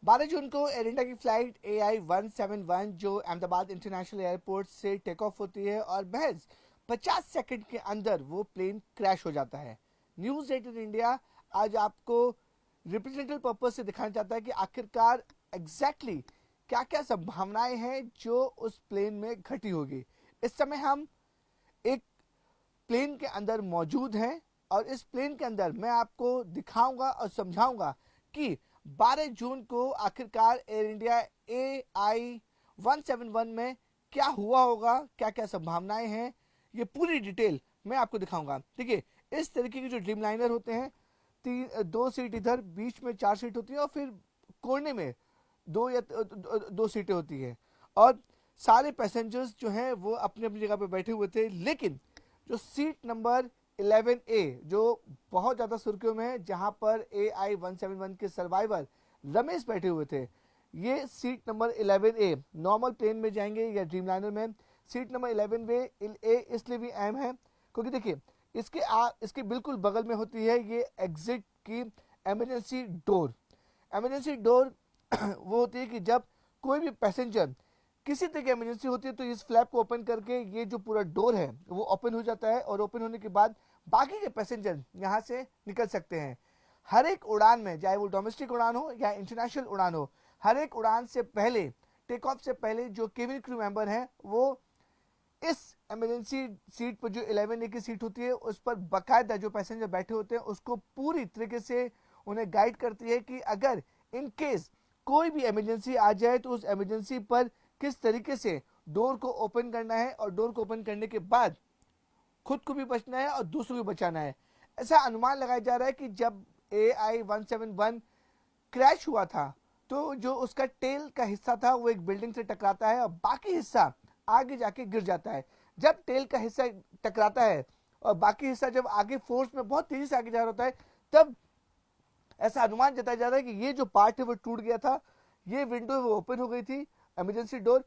12 जून को air India की flight AI-171 जो अहमदाबाद इंटरनेशनल एयरपोर्ट से टेक ऑफ होती है और महज 50 सेकंड के अंदर वो प्लेन क्रैश हो जाता है। न्यूज 18 इंडिया आज आपको रिप्रेजेंटेटिव पर्पज से दिखाना चाहता है कि आखिरकार एग्जैक्टली क्या क्या संभावनाएं हैं जो उस प्लेन में घटी होगी। इस समय हम एक प्लेन के अंदर मौजूद हैं और इस प्लेन के अंदर मैं आपको दिखाऊंगा और समझाऊंगा कि 12 जून को आखिरकार एयर इंडिया AI-171 में क्या हुआ होगा, क्या क्या संभावनाएं हैं, ये पूरी डिटेल मैं आपको दिखाऊंगा। देखिए, इस तरीके के जो ड्रीम लाइनर होते हैं, दो सीट इधर, बीच में 4 सीट होती है और फिर कोने में दो सीटें होती है और सारे पैसेंजर्स जो हैं वो अपनी अपनी जगह पे बैठे हुए थे। लेकिन जो सीट नंबर 11A जो बहुत ज्यादा सुर्खियों में है, जहां पर AI-171 के सर्वाइवर रमेश बैठे हुए थे, ये seat number 11A normal plane में जाएंगे या ड्रीमलाइनर में। सीट नंबर 11A इसलिए भी अहम है क्योंकि देखिए इसके बिल्कुल बगल में होती है ये एग्जिट की इमरजेंसी डोर। इमरजेंसी डोर वो होती है कि जब कोई भी पैसेंजर किसी तरह की इमरजेंसी होती है तो इस फ्लैप को ओपन करके ये जो पूरा डोर है वो ओपन हो जाता है और ओपन होने के बाद बाकी के पैसेंजर यहाँ से निकल सकते हैं। हर एक उड़ान में, चाहे वो डोमेस्टिक उड़ान हो या इंटरनेशनल उड़ान हो, हर एक उड़ान से पहले, टेक ऑफ से पहले जो केबिन क्रू मेंबर हैं वो इस इमरजेंसी सीट पर जो 11A की सीट होती है उस पर बाकायदा जो पैसेंजर बैठे होते हैं उसको पूरी तरीके से उन्हें गाइड करती है कि अगर इन केस कोई भी इमरजेंसी आ जाए तो उस इमरजेंसी पर किस तरीके से डोर को ओपन करना है और डोर को ओपन करने के बाद खुद को भी बचना है और दूसरों को बचाना है। ऐसा अनुमान लगाया जा रहा है कि जब AI-171 क्रैश हुआ था तो जो उसका टेल का हिस्सा था वो एक बिल्डिंग से टकराता है और बाकी हिस्सा आगे जाके गिर जाता है। जब टेल का हिस्सा टकराता है और बाकी हिस्सा जब आगे फोर्स में बहुत तेजी से आगे जा रहा होता है, तब ऐसा अनुमान जताया जा रहा है कि ये जो पार्ट है वो टूट गया था, ये विंडो वो ओपन हो गई थी, इमरजेंसी डोर।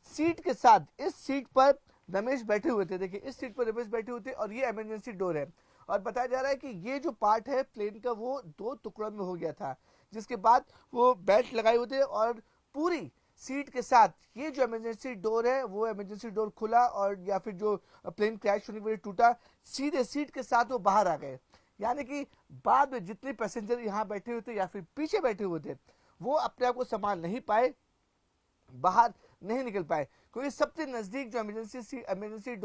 सीट के साथ इस सीट पर रमेश बैठे हुए थे, देखिए इस सीट पर रमेश बैठे हुए थे और ये इमरजेंसी डोर है और बताया जा रहा है कि ये जो पार्ट है प्लेन का वो 2 टुकड़ों में हो गया था, जिसके बाद वो बेल्ट लगाए हुए थे और पूरी सीट के साथ ये जो इमरजेंसी डोर है वो इमरजेंसी डोर खुला और या फिर जो प्लेन क्रैश होने की वजह टूटा, सीधे सीट के साथ वो बाहर आ गए। यानी कि बाद में जितने पैसेंजर यहाँ बैठे हुए थे या फिर पीछे बैठे हुए थे वो अपने आप को संभाल नहीं पाए, बाहर नहीं निकल पाए, क्योंकि सबसे नजदीक जो इमरजेंसी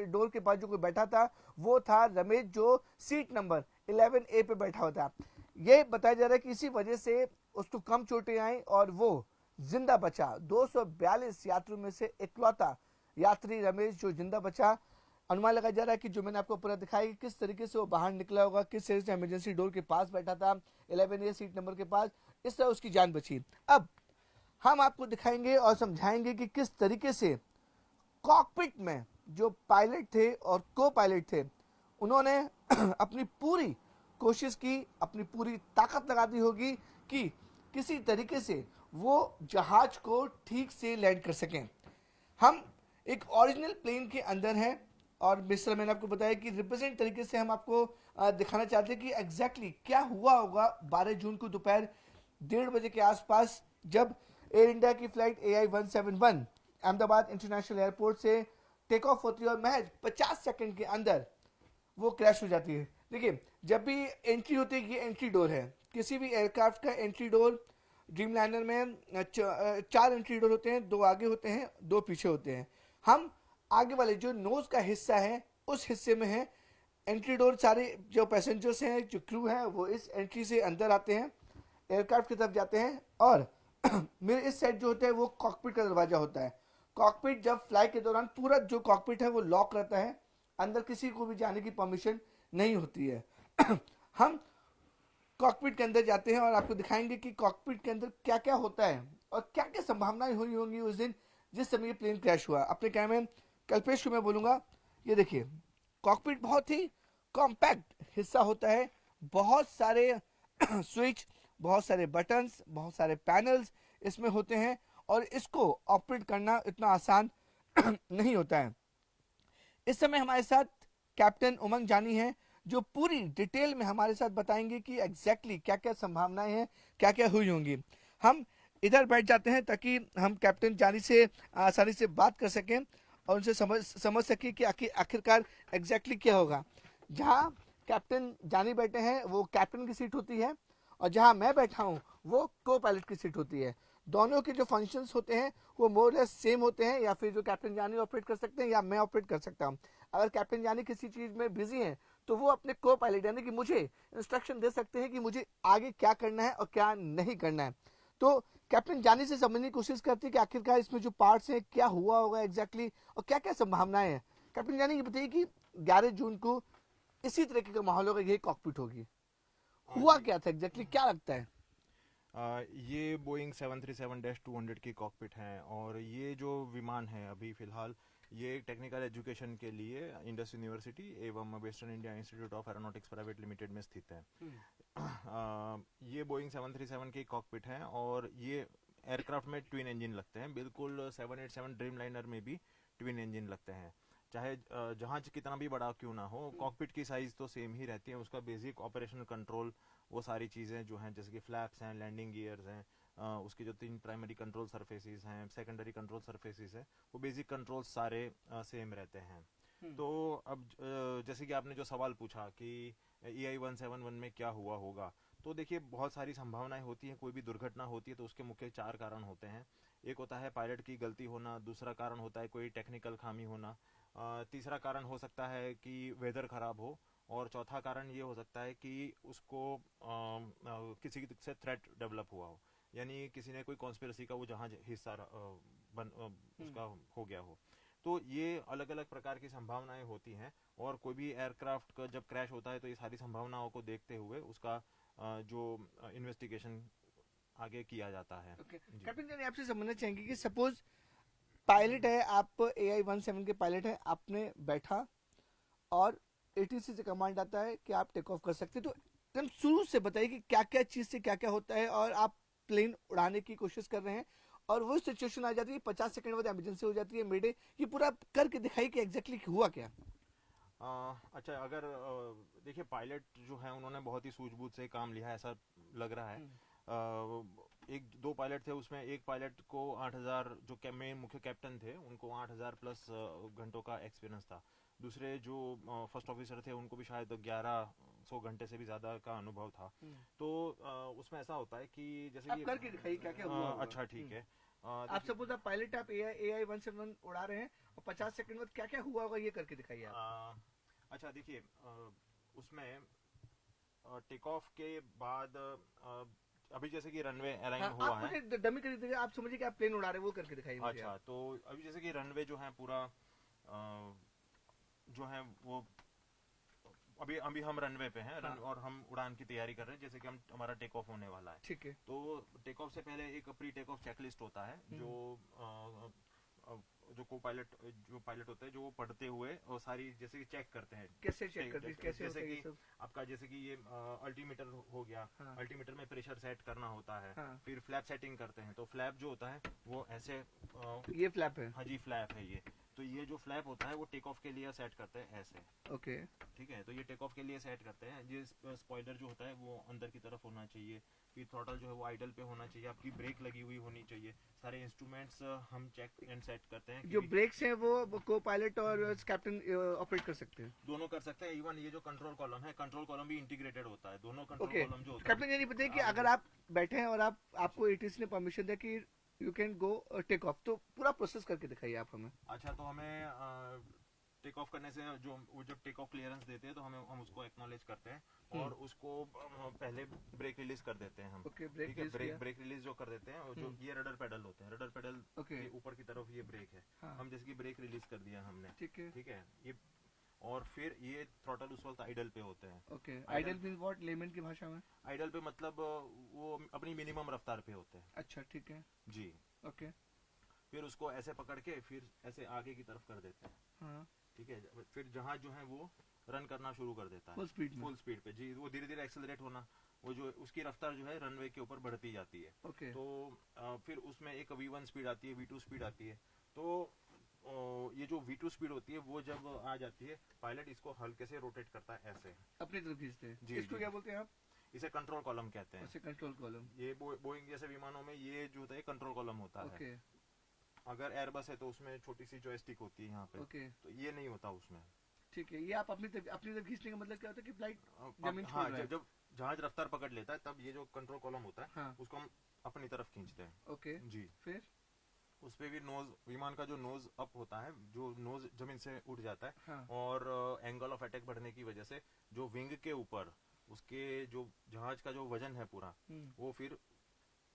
डोर के पास जो कोई बैठा था वो था रमेश, जो सीट नंबर 11A पे बैठा हुआ था। ये बताया जा रहा है कि इसी वजह से उसको कम चोटें आई और वो जिंदा बचा। 242 यात्रियों में से इकलौता यात्री रमेश जो जिंदा बचा। अनुमान लगाया जा रहा है कि जो मैंने आपको पूरा दिखाया कि किस तरीके से वो बाहर निकला होगा, किस तरीके से इमरजेंसी डोर के पास बैठा था 11A सीट नंबर के पास, इस तरह उसकी जान बची। अब हम आपको दिखाएंगे और समझाएंगे कि किस तरीके से कॉकपिट में जो पायलट थे और को पायलट थे उन्होंने अपनी पूरी कोशिश की, अपनी पूरी ताकत लगा दी होगी कि किसी तरीके से वो जहाज को ठीक से लैंड कर सकें। हम एक ओरिजिनल प्लेन के अंदर हैं और मिस्टर मैंने आपको बताया कि रिप्रेजेंट तरीके से हम आपको दिखाना चाहते हैं कि एग्जैक्टली क्या हुआ होगा 12 जून को दोपहर 1:30 के आसपास, जब एयर इंडिया की flight AI-171 Ahmedabad international airport से टेक ऑफ होती है और महज 50 सेकंड के अंदर वो क्रैश हो जाती है। देखिए, जब भी एंट्री होती है, ये एंट्री डोर है किसी भी एयरक्राफ्ट का। एंट्री डोर ड्रीम लाइनर में 4 एंट्री डोर होते हैं, 2 आगे होते हैं, 2 पीछे होते हैं। हम आगे वाले जो नोज का हिस्सा है उस हिस्से में है एंट्री डोर। सारे जो पैसेंजर्स हैं, जो क्रू है, वो इस एंट्री से अंदर आते हैं, एयरक्राफ्ट की तरफ जाते हैं और मेरे इस साइड जो होता है वो कॉकपिट का दरवाजा होता है। कॉकपिट जब फ्लाइट के दौरान पूरा जो कॉकपिट है वो लॉक रहता है, अंदर किसी को भी जाने की परमिशन नहीं होती है। हम कॉकपिट के अंदर जाते हैं और आपको दिखाएंगे कि कॉकपिट के अंदर क्या क्या होता है और क्या क्या संभावनाएं हुई होंगी उस दिन जिस समय ये प्लेन क्रैश हुआ। अपने कैमरे कल्पेश को मैं बोलूंगा, ये देखिए कॉकपिट बहुत ही कॉम्पैक्ट हिस्सा होता है, बहुत सारे स्विच, बहुत सारे बटन्स, बहुत सारे पैनल्स इसमें होते हैं और इसको ऑपरेट करना इतना आसान नहीं होता है। इस समय हमारे साथ कैप्टन उमंग जानी है जो पूरी डिटेल में हमारे साथ बताएंगे कि एग्जैक्टली क्या क्या संभावनाएं हैं, क्या क्या हुई होंगी। हम इधर बैठ जाते हैं ताकि हम कैप्टन जानी से आसानी से बात कर सकें और उनसे समझ सकें कि आखिरकार एग्जैक्टली क्या होगा। जहाँ कैप्टन जानी बैठे हैं वो कैप्टन की सीट होती है, और जहाँ मैं बैठा हूँ वो को पायलट की सीट होती है। दोनों के जो फंक्शंस होते हैं वो मोर लेस सेम होते हैं, या फिर जो कैप्टन जानी ऑपरेट कर सकते हैं या मैं ऑपरेट कर सकता हूँ। अगर कैप्टन जानी किसी चीज़ में बिजी हैं तो वो अपने को पायलट यानी कि मुझे इंस्ट्रक्शन दे सकते हैं कि मुझे आगे क्या करना है और क्या नहीं करना है। तो कैप्टन जानी से समझने की कोशिश करती है कि आखिरकार इसमें जो पार्ट्स हैं क्या हुआ होगा एग्जैक्टली और क्या क्या संभावनाएं हैं। कैप्टन जानी ये बताइए कि 11 जून को इसी तरीके का माहौल होगा, यही कॉकपिट होगी, हुआ जी। क्या था एग्जैक्टली क्या लगता है? ये बोइंग 737-200 की कॉकपिट हैं, और ये जो विमान है अभी फ़िलहाल ये टेक्निकल एजुकेशन के लिए इंडस यूनिवर्सिटी एवं western India institute of aeronautics private limited में स्थित है। ये बोइंग 737 की कॉकपिट हैं, और ये एयरक्राफ्ट में ट्विन इंजन लगते हैं, बिल्कुल 787 ड्रीम लाइनर में भी ट्विन इंजन लगते हैं। चाहे जहाज कितना भी बड़ा क्यों ना हो, कॉकपिट की साइज तो सेम ही रहती है। उसका बेसिक ऑपरेशनल कंट्रोल, वो सारी चीज़ें जो हैं जैसे कि फ्लैप्स हैं, लैंडिंग गियर्स हैं, उसके जो 3 प्राइमरी कंट्रोल सरफेसेस हैं, सेकेंडरी कंट्रोल सरफेसेस हैं, वो बेसिक कंट्रोल सारे सेम रहते हैं। तो अब जैसे कि आपने जो सवाल पूछा कि EI-171 में क्या हुआ होगा, तो देखिए बहुत सारी संभावनाएं होती हैं। कोई भी दुर्घटना होती है तो उसके मुख्य 4 कारण होते हैं। एक होता है पायलट की गलती होना, दूसरा कारण होता है कोई टेक्निकल खामी होना, तीसरा कारण हो सकता है कि वेदर खराब हो, और चौथा कारण ये हो सकता है कि उसको किसी से थ्रेट डेवलप हुआ हो, यानी किसी ने कोई कॉन्स्पिरेसी का वो जहाज हिस्सा उसका हो गया हो। तो ये अलग अलग प्रकार की संभावनाएं होती हैं, और कोई भी एयरक्राफ्ट का जब क्रैश होता है तो ये सारी संभावनाओं को देखते हुए उसका जो इन्वेस्टिगेशन आगे किया जाता है। ओके जी। कैप्टन जानी आपसे समझना चाहेंगे कि सपोज पायलट है, आप AI-17 के पायलट हैं, आपने बैठा और ATC से कमांड आता है कि आप टेक ऑफ कर सकते हैं, तो एकदम शुरू से बताइए कि क्या क्या चीज़ से क्या क्या होता है और आप प्लेन उड़ाने की कोशिश कर रहे हैं और वो सिचुएशन आ जाती है 50 सेकंड बाद इमरजेंसी हो जाती है, मेडे, ये पूरा करके दिखाइए कि एग्जैक्टली हुआ क्या। अच्छा, अगर देखिए पायलट जो है उन्होंने बहुत ही सूझबूझ से काम लिया है, ऐसा लग रहा है। एक दो पायलट थे, उसमें एक पायलट को 8,000, जो मेन मुख्य कैप्टन थे उनको 8,000 प्लस घंटों का एक्सपीरियंस था। दूसरे जो फर्स्ट ऑफिसर थे उनको भी शायद 1100 घंटे से भी ज़्यादा का अनुभव था। तो उसमें ऐसा होता है कि जैसे आप कि करके दिखाइए क्या क्या हुआ होगा। अच्छा ठीक है। आप देखिए, सपोज आप पायलट, आप AI-171 उड़ा रहे हैं और 50 सेकंड बाद क्या क्या हुआ होगा ये करके दिखाइए आप। अच्छा देखिए, उसमें टेक ऑफ के बाद अभी जैसे कि रनवे अलाइन हाँ हुआ आप है। मुझे डमी कर दीजिएगा, आप समझिए कि आप प्लेन उड़ा रहे हैं वो करके दिखाइए मुझे अच्छा, आप। तो अभी जैसे कि रनवे जो है पूरा जो है वो अभी अभी हम रनवे पे हैं, हाँ और हम उड़ान की तैयारी कर रहे हैं, जैसे कि हमारा टेक ऑफ होने वाला है। ठीक है। तो टेक ऑफ से पहले एक प्री टेक ऑफ चेकलिस्ट होता है, जो अ, जो को पायलट, जो पायलट होते हैं जो वो पढ़ते हुए और सारी जैसे कि चेक करते हैं। कैसे चेक करती है, कैसे होता जैसे है ये कि सब? आपका जैसे कि ये अल्टीमीटर हो गया, हाँ अल्टीमीटर में प्रेशर सेट करना होता है। हाँ फिर फ्लैप सेटिंग करते हैं, तो फ्लैप जो होता है वो ऐसे ये फ्लैप है। हाँ जी, फ्लैप है ये। तो ये जो फ्लैप होता है वो टेक ऑफ के लिए सेट करते हैं ऐसे। ओके। ठीक है, तो ये टेक ऑफ के लिए सेट करते हैं। ये स्पॉइलर जो होता है वो अंदर की तरफ होना चाहिए। फिर थ्रॉटल जो है वो आइडल पे होना चाहिए, आपकी ब्रेक लगी हुई होनी चाहिए। सारे इंस्ट्रूमेंट्स हम चेक एंड सेट करते हैं जो कि ब्रेक्स हैं वो को पायलट और कैप्टन ऑपरेट कर सकते हैं? दोनों कर सकते हैं। इवन ये जो कंट्रोल कॉलम है, कंट्रोल कॉलम भी इंटीग्रेटेड होता है, दोनों कंट्रोल ओके कॉलम जो तो होता कैप्टन ये नहीं बताइए कि है। अगर जी। आप बैठे हैं और आप आपको ATC ने परमिशन दिया कि you can go take off, तो पूरा प्रोसेस करके दिखाइए आप हमें। अच्छा, तो हमें टेक ऑफ करने से जो वो जब टेक ऑफ क्लियरेंस देते हैं तो हम उसको एक्नॉलेज करते हैं, और उसको पहले ब्रेक रिलीज कर देते हैं हम। ओके ब्रेक ठीक है, यूज किया। ब्रेक रिलीज जो कर देते हैं, और जो ये रडर पेडल होते हैं, रडर पेडल ओके के ऊपर की तरफ ये ब्रेक है। हाँ हम जैसे कि ब्रेक रिलीज कर दिया हमने। ठीक है। ठीक है, ये, और फिर ये थ्रॉटल उस वक्त आइडल पे होते हैं। Okay idle, idle mean what layman की भाषा में? आइडल पे मतलब वो अपनी मिनिमम रफ्तार पे होते हैं। अच्छा ठीक है। जी। ओके फिर उसको ऐसे पकड़ के फिर ऐसे आगे की तरफ कर देते हैं। हाँ ठीक है, फिर जहाज जो है वो रन करना शुरू कर देता है फुल स्पीड में। फुल स्पीड पे। जी, वो धीरे धीरे एक्सेलरेट होना, वो जो उसकी रफ्तार जो है रनवे के ऊपर बढ़ती जाती है। ओके तो फिर उसमें एक V1 स्पीड आती है, V2 स्पीड आती है। तो ये जो V2 स्पीड होती है वो जब आ जाती है, पायलट इसको हल्के से रोटेट करता है ऐसे। अपनी तरफ खींचते हैं, जी इसको जी। क्या बोलते हैं आप? इसे कंट्रोल कॉलम कहते हैं। उसे कंट्रोल कॉलम। ये बोइंग जैसे विमानों में ये जो होता है कंट्रोल कॉलम होता है। ओके अगर एयरबस है तो उसमें छोटी सी जॉयस्टिक होती है यहाँ पे, ओके तो ये नहीं होता उसमें। ठीक है। ये आप अपनी तरफ खींचने का मतलब क्या होता है कि फ्लाइट जमीन छोड़ हाँ, रहा है। जब जहाज रफ्तार पकड़ लेता है तब ये जो कंट्रोल कॉलम होता है हाँ उसको हम अपनी तरफ खींचते हैं। ओके जी। फिर उस पे भी नोज, विमान का जो नोज अप होता है, जो नोज जमीन से उठ जाता है, हाँ और एंगल ऑफ अटैक बढ़ने की वजह से जो विंग के ऊपर उसके जो जहाज का जो वजन है पूरा, वो फिर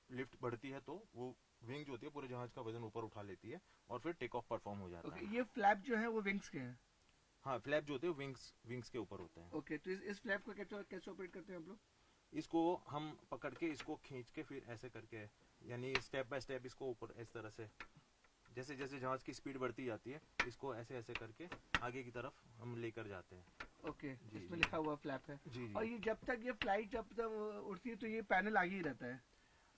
लिफ्ट बढ़ती है, तो वो विंग जो होती है पूरे जहाज का वजन ऊपर उठा लेती है और फिर टेक ऑफ परफॉर्म हो जाता ओके। है। ये फ्लैप जो है वो विंग्स के हैं। हाँ, फ्लैप जो होते हैं विंग्स के ऊपर होते हैं। ओके तो इस फ्लैप को कैसे कैसे ऑपरेट करते हैं आप लोग? इसको हम पकड़ के इसको खींच के फिर ऐसे करके, यानी स्टेप बाय स्टेप इसको ऊपर इस तरह से, जैसे जैसे जहाज की स्पीड बढ़ती जाती है इसको ऐसे ऐसे करके आगे की तरफ हम लेकर जाते हैं। ओके जी, इसमें जी। लिखा हुआ फ्लैप है। जी जी। और ये जब तक ये फ्लाइट जब तक उड़ती है तो ये पैनल आगे ही रहता है।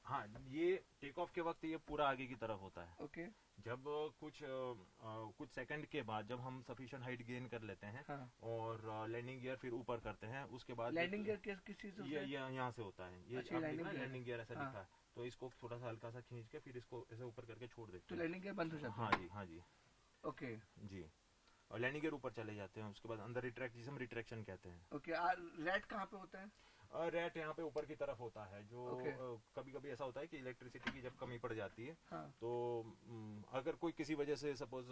हाँ, ये टेक ऑफ के वक्त ये पूरा आगे की तरफ होता है। ओके जब कुछ सेकंड के बाद जब हम सफिशिएंट हाइट गेन कर लेते हैं हाँ। और लैंडिंग गियर फिर ऊपर करते हैं, उसके बाद लैंडिंग गियर किस चीज से होता ये है? यहाँ से होता है। ये अच्छा, आप लैंडिंग देख रहे हैं गियर। लैंडिंग गियर ऐसा हाँ। लिखा है, तो इसको थोड़ा सा हल्का सा खींच के फिर इसको ऐसे ऊपर करके छोड़ देते तो हैं। लैंडिंग गियर बंद हो जाता हाँ है। जी, हाँ जी। ओके जी। और लैंडिंग गियर ऊपर चले जाते हैं, उसके बाद अंदर रिट्रैक्ट, जिसे हम रिट्रैक्शन कहते हैं। ओके। रैट कहाँ पे होता है? रेट यहाँ पे ऊपर की तरफ होता है, जो Okay. कभी कभी ऐसा होता है कि इलेक्ट्रिसिटी की जब कमी पड़ जाती है, हाँ तो अगर कोई किसी वजह से सपोज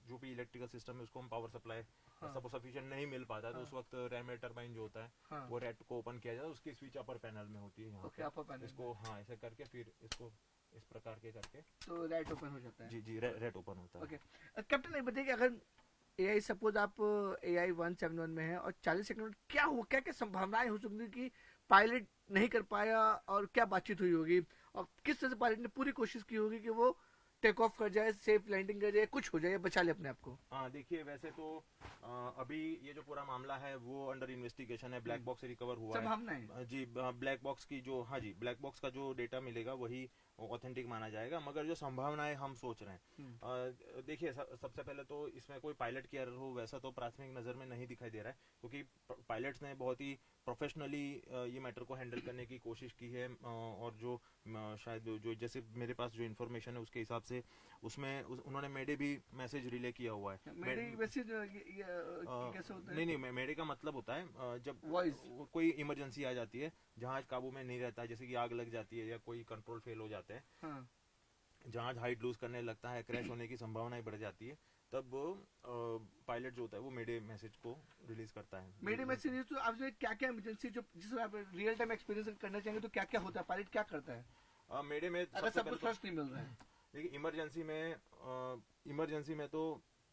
जो भी इलेक्ट्रिकल सिस्टम है उसको हम पावर सप्लाई हाँ। सपोज सफिशिएंट नहीं मिल पाता है, तो हाँ। उस वक्त रैम टरबाइन जो होता है हाँ वो रेट को ओपन किया जाता है, उसकी स्विच अपर पैनल में होती है यहाँ ओके अपर पे। पैनल इसको हाँ ऐसे करके फिर इसको इस प्रकार के करके तो रैट ओपन हो जाता है। जी जी रेट ओपन होता है। ओके कैप्टन ये बताइए कि अगर AI सपोज आप AI 171 में है और 40 सेकंड में क्या हो, क्या क्या संभावनाएं हो सकती है कि पायलट नहीं कर पाया और क्या बातचीत हुई होगी और किस तरह से पायलट ने पूरी कोशिश की होगी कि वो टेक ऑफ कर जाए, सेफ लैंडिंग कर जाए, कुछ हो जाए, बचा ले अपने आप को? हाँ देखिए, वैसे तो अभी ये जो पूरा मामला है वो अंडर इन्वेस्टिगेशन है, ब्लैक बॉक्स से रिकवर हुआ है। संभावनाएं जी, ब्लैक बॉक्स की जो, हाँ जी, ब्लैक बॉक्स का जो डेटा मिलेगा वही ऑथेंटिक माना जाएगा, मगर जो संभावनाएं हम सोच रहे हैं, देखिए सबसे पहले तो इसमें कोई पायलट की एरर हो वैसा तो प्राथमिक नजर में नहीं दिखाई दे रहा है, क्योंकि पायलट्स ने बहुत ही प्रोफेशनली ये मैटर को हैंडल करने की कोशिश की है, और जो शायद जो जैसे मेरे पास जो इन्फॉर्मेशन है उसके हिसाब से उसमें उन्होंने मेडे भी मैसेज रिले किया हुआ है। मेरे वैसे कैसे होता है? नहीं नहीं, मेडे का मतलब होता है जब वॉइस कोई इमरजेंसी आ जाती है, जहाज काबू में नहीं रहता है, जैसे कि आग लग जाती है या कोई कंट्रोल फेल हो जाते हैं, हाँ जहाज हाइट लूज करने लगता है, क्रैश होने की संभावनाएं बढ़ जाती है, तब पायलट जो होता है वो मेडे मैसेज को रिलीज करता है। मेरे मैसेज तो आपने क्या क्या इमरजेंसी जो जिसमें आप रियल टाइम एक्सपीरियंस करना चाहेंगे तो क्या क्या होता है, पायलट क्या करता है मेडे में अगर सबको थ्रस्ट नहीं मिल रहा है? देखिए, इमरजेंसी में तो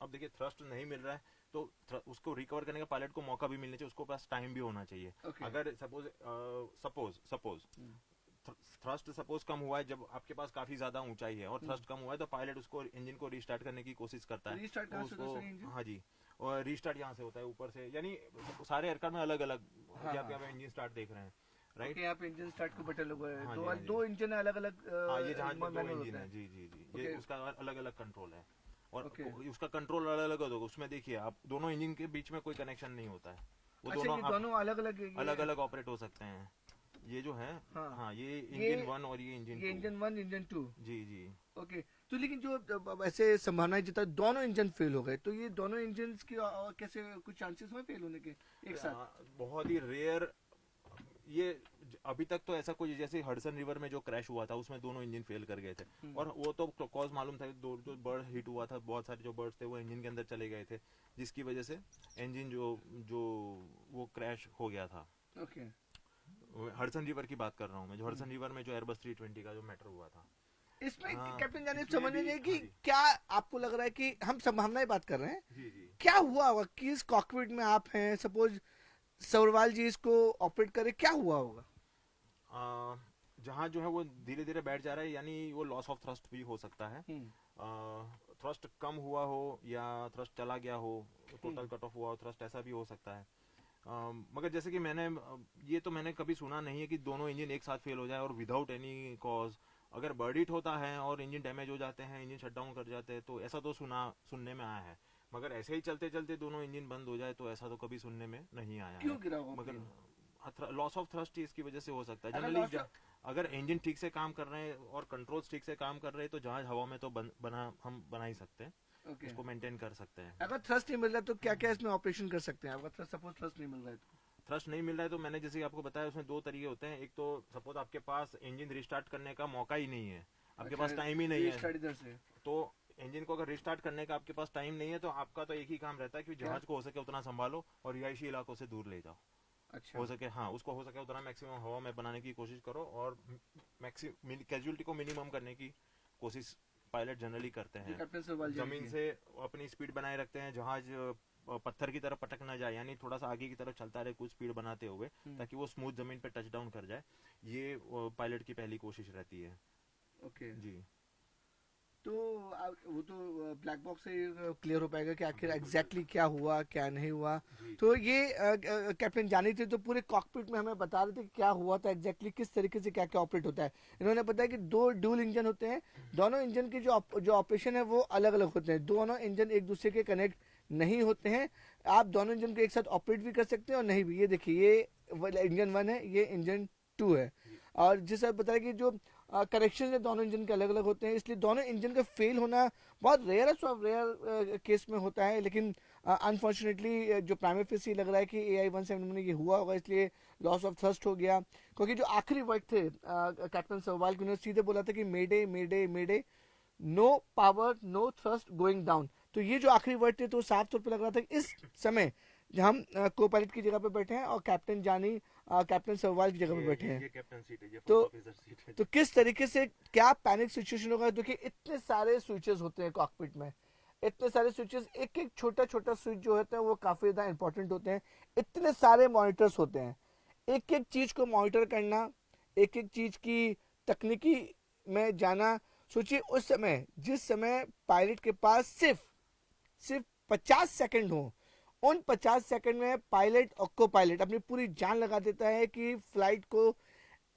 अब देखिए थ्रस्ट नहीं मिल रहा है तो उसको रिकवर करने का पायलट को मौका भी मिलना चाहिए, उसको पास टाइम भी होना चाहिए। Okay. अगर सपोज थ्रस्ट सपोज कम हुआ है, जब आपके पास काफी ज्यादा ऊंचाई है और थ्रस्ट कम हुआ है, तो पायलट उसको इंजन को रीस्टार्ट करने की कोशिश करता है। रीस्टार्ट कहाँ से होता है इंजन? हाँ जी, और रीस्टार्ट यहाँ से होता है ऊपर से, यानी सारे एयरक्राफ्ट में अलग अलग हाँ, इंजन स्टार्ट देख रहे हैं, राइट? ओके, यहाँ पे इंजन स्टार्ट को बटन लगा है। हाँ दो जी, हाँ जी। दो इंजन अलग अलग। हाँ, ये जहाज में दो manual इंजन होता है। जी जी जी, ये Okay. उसका अलग अलग कंट्रोल है, और Okay. उसका कंट्रोल अलग अलग होगा। उसमें देखिए आप, दोनों इंजन के बीच में कोई कनेक्शन नहीं होता है, वो अच्छा, ये दोनों अलग अलग ऑपरेट हो सकते हैं। ये जो है, हाँ। हाँ, ये इंजन 1 और ये इंजन 2। Engine 1 engine 2। जी जी। ओके तो लेकिन जो अब ऐसे संभावना है जितना दोनों इंजन फेल हो गए, तो ये दोनों इंजन की कैसे कुछ चांसेस हुए फेल होने के एक साथ? बहुत ही रेयर, ये अभी तक तो ऐसा कोई, जैसे हडसन रिवर में जो क्रैश हुआ था उसमें दोनों इंजन फेल कर गए थे, और वो तो कॉज मालूम था, जो बर्ड हिट हुआ था, बहुत सारे जो बर्ड्स थे वो इंजन के अंदर चले गए थे, जिसकी वजह से इंजन जो वो क्रैश हो गया था। ओके हडसन रिवर की बात कर रहा हूँ मैं, जो हडसन रिवर में जो एयरबस 320 का जो मैटर हुआ था। इसमें हाँ, कैप्टन जाने इसमें समझ भी- नहीं कि हाँ जी। क्या आपको लग रहा है कि हम संभावनाएं बात कर रहे हैं, जी जी। क्या हुआ होगा कि इस कॉकपिट में आप हैं, सपोज सौरवाल जी इसको ऑपरेट करे, क्या हुआ होगा? जहाँ जो है वो धीरे धीरे बैठ जा रहा है, यानी वो लॉस ऑफ थ्रस्ट भी हो सकता है, थ्रस्ट कम हुआ हो या थ्रस्ट चला गया हो, टोटल कट ऑफ हुआ हो थ्रस्ट, ऐसा भी हो सकता है। मगर जैसे कि ये तो मैंने कभी सुना नहीं है कि दोनों इंजन एक साथ फेल हो जाए और विदाउट एनी कॉज। अगर बर्ड हिट होता है और इंजन डैमेज हो जाते हैं, इंजन शटडाउन कर जाते हैं, तो ऐसा तो सुनने में आया है, मगर ऐसे ही चलते चलते दोनों इंजन बंद हो जाए तो ऐसा तो कभी सुनने में नहीं आया क्यों है। गिरा होगा मगर plane? लॉस ऑफ थ्रस्ट इसकी वजह से हो सकता है अगर जनरली। loss अगर इंजन ठीक से काम कर रहे हैं और कंट्रोल्स ठीक से काम कर रहे हैं तो जहाज हवा में तो हम बना ही सकते हैं, ओके, उसको मेंटेन कर सकते हैं। अगर थ्रस्ट नहीं मिल रहा तो क्या क्या इसमें ऑपरेशन कर सकते हैं? अगर सपोज थ्रस्ट नहीं मिल रहा है तो थ्रस्ट नहीं मिल रहा है तो मैंने जैसे कि आपको बताया उसमें दो तरीके होते हैं। एक तो सपोज आपके पास इंजन रिस्टार्ट करने का मौका ही नहीं है, आपके पास टाइम ही नहीं है, इधर से तो इंजन को अगर रिस्टार्ट करने का आपके पास टाइम नहीं है तो आपका तो एक ही काम रहता है कि क्या? जहाज को हो सके उतना संभालो और रिहायशी इलाकों से दूर ले जाओ। अच्छा, हो सके, हाँ, उसको हो सके उतना मैक्सिमम हवा में बनाने की कोशिश करो और मैक्सिमम कैजुअलिटी को मिनिमम करने की कोशिश पायलट जनरली करते ये हैं। कैप्टन सवाल जी जमीन की। से अपनी स्पीड बनाए रखते हैं, जहाज पत्थर की तरफ पटक ना जाए, यानी थोड़ा सा आगे की तरफ चलता रहे कुछ स्पीड बनाते हुए, ताकि वो स्मूथ जमीन पे टच डाउन कर जाए। ये पायलट की पहली कोशिश रहती है। ओके, जी तो वो तो ब्लैक बॉक्स से क्लियर हो पाएगा कि आखिर बिल्कुल, एग्जैक्टली क्या हुआ क्या नहीं हुआ। जी तो ये कैप्टन जानी थे तो पूरे कॉकपिट में हमें बता रहे थे कि क्या हुआ था एग्जैक्टली, किस तरीके से क्या क्या ऑपरेट होता है। इन्होंने बताया कि दो ड्यूल इंजन होते हैं, दोनों इंजन की जो ऑपरेशन है वो अलग अलग होते हैं, दोनों इंजन एक दूसरे के कनेक्ट नहीं होते हैं। आप दोनों इंजन को एक साथ ऑपरेट भी कर सकते हैं और नहीं भी। ये देखिए, ये इंजन 1 है, ये इंजन 2 है। जी और जिस बताया कि जो कनेक्शन है दोनों इंजन के अलग अलग होते हैं, इसलिए दोनों इंजन का फेल होना बहुत रेयरेस्ट ऑफ रेयर केस में होता है। लेकिन अनफॉर्चुनेटली जो प्राइमरी फेस लग रहा है कि AI-17 में ये हुआ होगा, इसलिए लॉस ऑफ थ्रस्ट हो गया। क्योंकि जो आखिरी वर्ड थे कैप्टन सवाल के, उन्होंने सीधे बोला था कि mayday mayday mayday, no power no thrust going down. तो ये जो आखिरी वर्ड थे तो साफ तौर पे लग रहा था कि इस समय हम को पायलट की जगह पे बैठे हैं और कैप्टन जानी कैप्टन सवाल की जगह पे बैठे हैं। ये कैप्टन सीट है, ये तो फर्स्ट ऑफिसर सीट है तो जी। किस तरीके से क्या पैनिक सिचुएशन होगा? देखिए, इतने सारे स्विचेस होते हैं कॉकपिट में, इतने सारे स्विचेस, एक एक छोटा छोटा स्विच जो होता है वो काफी ज्यादा इंपॉर्टेंट होते हैं। इतने सारे मॉनिटर्स होते हैं, एक एक चीज को मॉनिटर करना, एक एक चीज की तकनीकी में जाना। सोचिए उस समय, जिस समय पायलट के पास सिर्फ सिर्फ 50 सेकंड हो, उन 50 सेकंड में पायलट और को पायलट अपनी पूरी जान लगा देता है कि फ्लाइट को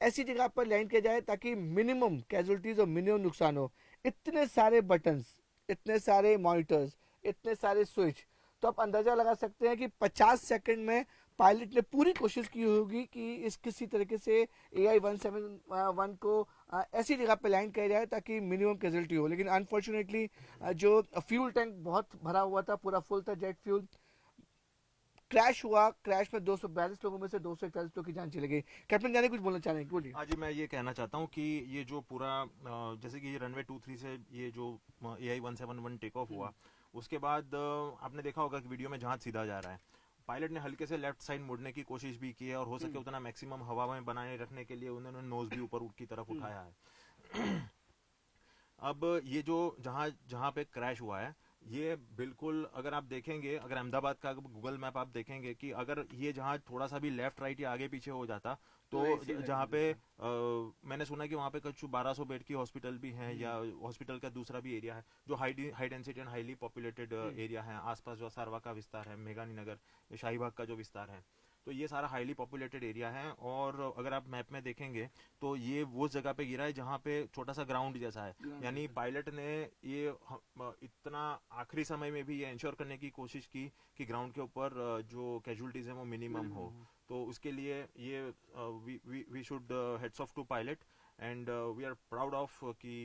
ऐसी जगह पर लैंड किया जाए ताकि मिनिमम कैजुअलिटीज और मिनिमम नुकसान हो। इतने सारे बटन्स, इतने सारे मॉनिटर्स, इतने सारे स्विच, तो आप अंदाजा लगा सकते हैं कि 50 सेकंड में पायलट ने पूरी कोशिश की होगी कि इस किसी तरीके से AI-171 को ऐसी जगह पे लैंड किया जाए ताकि मिनिमम कैजुअलिटी हो। लेकिन अनफॉर्चुनेटली जो फ्यूल टैंक बहुत भरा हुआ था, पूरा फुल था जेट फ्यूल, क्रैश हुआ। क्रैश में 242 लोगों में से 241 लोगों की जान चली गई। कैप्टन जाने कुछ बोलना चाह रहे हैं? बोलिए। हाँ जी, मैं ये कहना चाहता हूँ कि ये जो पूरा जैसे कि ये रनवे 23 से ये जो AI-171 टेक ऑफ हुआ, उसके बाद आपने देखा होगा कि वीडियो में जहाज सीधा जा रहा है, पायलट ने हल्के से लेफ्ट साइड मुड़ने की कोशिश भी की है और हो सके उतना मैक्सिमम हवा में बनाए रखने के लिए उन्होंने नोज भी ऊपर की तरफ उठाया है। अब ये जो जहाँ जहाँ पे क्रैश हुआ है, ये बिल्कुल अगर आप देखेंगे, अगर अहमदाबाद का गूगल मैप आप देखेंगे कि अगर ये जहाज थोड़ा सा भी लेफ्ट राइट या आगे पीछे हो जाता तो जहाँ पे मैंने सुना कि वहाँ पे कुछ 1200 बेड की हॉस्पिटल भी हैं, या हॉस्पिटल का दूसरा भी एरिया है जो high density and highly populated area है। आसपास जो सारवा का विस्तार है, मेघानी नगर, ये शाहीबाग का जो विस्तार है, तो ये सारा हाईली पॉपुलेटेड एरिया है। और अगर आप मैप में देखेंगे तो ये वो जगह पे गिरा है जहाँ पे छोटा सा ग्राउंड जैसा है, यानी पायलट ने ये इतना आखिरी समय में भी ये इंश्योर करने की कोशिश की कि ग्राउंड के ऊपर जो कैजुअलिटीज है वो मिनिमम हो। तो उसके लिए ये we should heads off to pilot and we are proud of कि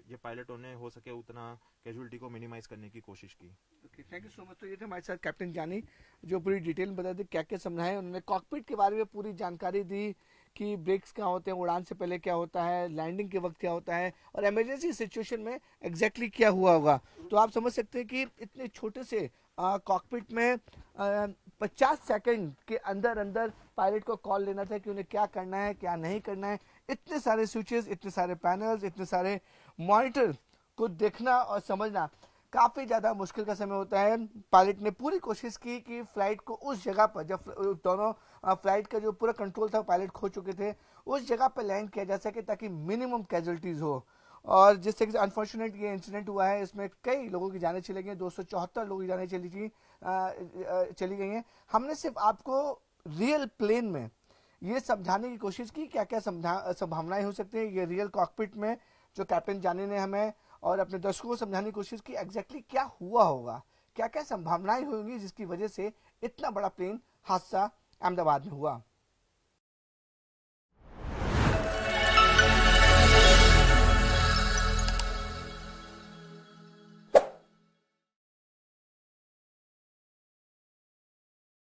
ये पायलटों ने हो सके उतना कैजुअलिटी को मिनिमाइज करने की कोशिश की। Okay, thank you so much. तो ये थे हमारे साथ कैप्टन जानी, जो पूरी डिटेल में बता दी, क्या क्या समझाया उन्होंने, कॉकपिट के बारे में पूरी जानकारी दी कि ब्रेक्स क्या होते हैं, उड़ान से पहले क्या होता है, लैंडिंग के वक्त क्या होता है, और इमरजेंसी सिचुएशन में एग्जैक्टली क्या हुआ होगा। तो आप समझ सकते हैं कि इतने छोटे से कॉकपिट में 50 सेकंड के अंदर अंदर पायलट को कॉल लेना था कि उन्हें क्या करना है क्या नहीं करना है। इतने सारे स्विचेस, इतने सारे पैनल्स, इतने सारे मॉनिटर को देखना और समझना काफी ज्यादा मुश्किल का समय होता है। पायलट ने पूरी कोशिश की कि फ्लाइट को उस जगह पर, जब दोनों फ्लाइट का जो पूरा कंट्रोल था पायलट खो चुके थे, उस जगह पर लैंड किया जा सके ताकि मिनिमम कैजुअलिटीज हो। और जिस तरीके से अनफॉर्चुनेट ये इंसिडेंट हुआ है, इसमें कई लोगों की जानें चली गई, 274 लोगों की जानें चली गई हैं। हमने सिर्फ आपको रियल प्लेन में ये समझाने की कोशिश की क्या क्या संभावनाएं हो सकती है, ये रियल कॉकपिट में जो कैप्टन जानी ने हमें और अपने दर्शकों को समझाने की कोशिश की एग्जैक्टली क्या हुआ होगा, क्या क्या संभावनाएं होंगी जिसकी वजह से इतना बड़ा प्लेन हादसा अहमदाबाद में हुआ।